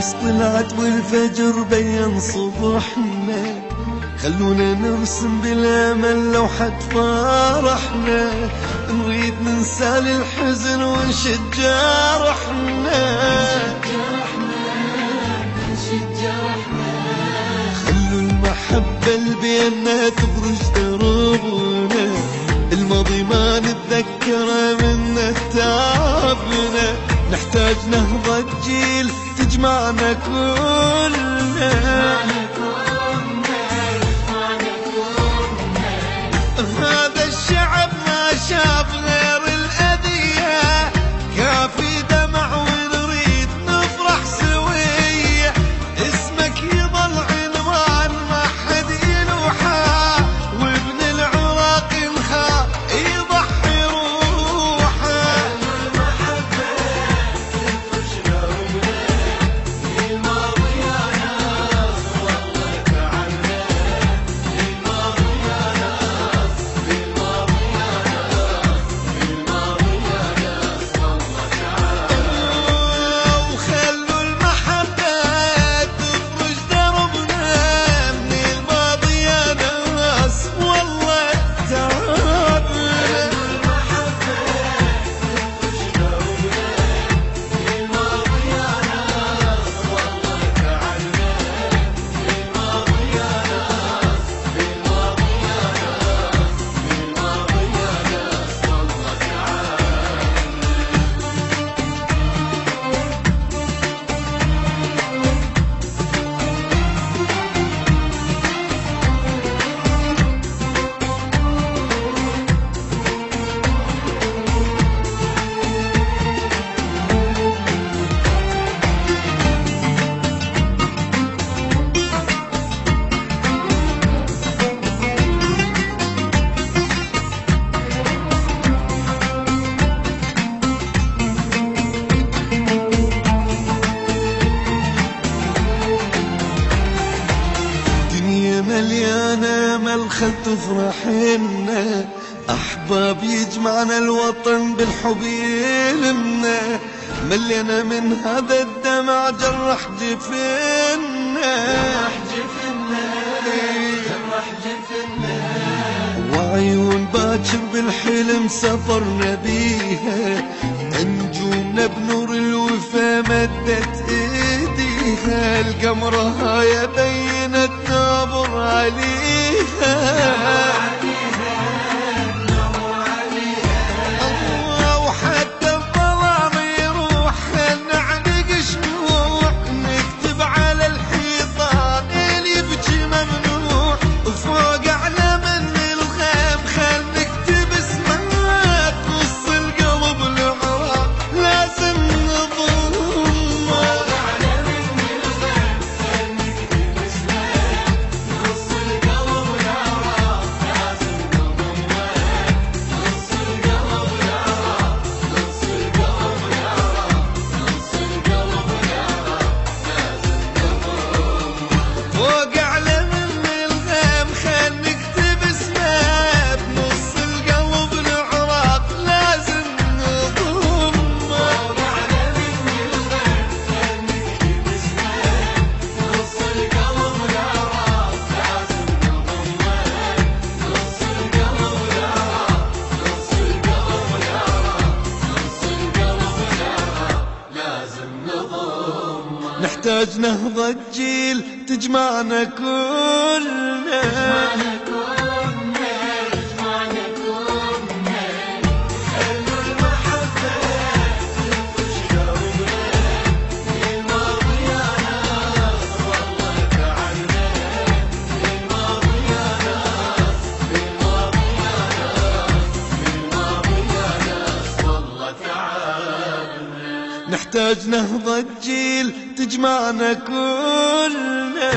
الشمس طلعت والفجر بين صبحنا، خلونا نرسم بالامل لوحة فرحنا، نريد ننسى الحزن ونشد جرحنا. خلوا المحبة اللي بينا تبرج دربنا، الماضي ما نتذكره منه تعبنا، نحتاج نهضة جيل تجمعنا كلنا. هذا الشعب ما شاف غير الأذية، كافي دمع ونريد نفرح سوية، اسمك يظل عنوان ما حد يلوحه، وابن العراق الخاء يضحي روحه. مليانة أمل خل تفرحنا، أحباب يجمعنا الوطن بالحب يلمنا، ملينا من هذا الدمع جرح جفنا. وعيون باكر بالحلم سفرنا بيها، نجومنا بنور الوفا مدت ايديها، القمرة هاي بينت نابر عليها. وحتى الظلام يروح نعلق شموع، نكتب على الحيطان اللي يبكي ممنوع، وفوق اعلى من الغيم خل نكتب اسمك، نص القلب العراق لازم نضمه. فوق اعلى من الغيم خل نكتب اسمه، بنص القلب العراق لازم نضمه. فوق اعلى من الغيم خل نكتب اسمه، بنص القلب العراق لازم نضمه. نص القلب العراق، نص القلب العراق، نص القلب العراق لازم نضمه. نحتاج نهضة جيل تجمعنا كلنا. خلوا المحبة تفرش دربنا، للماضي يا ناس والله تعبنا، للماضي يا ناس، للماضي يا ناس، للماضي يا ناس والله تعبنا. نحتاج نهضة جيل تجمعنا كلنا.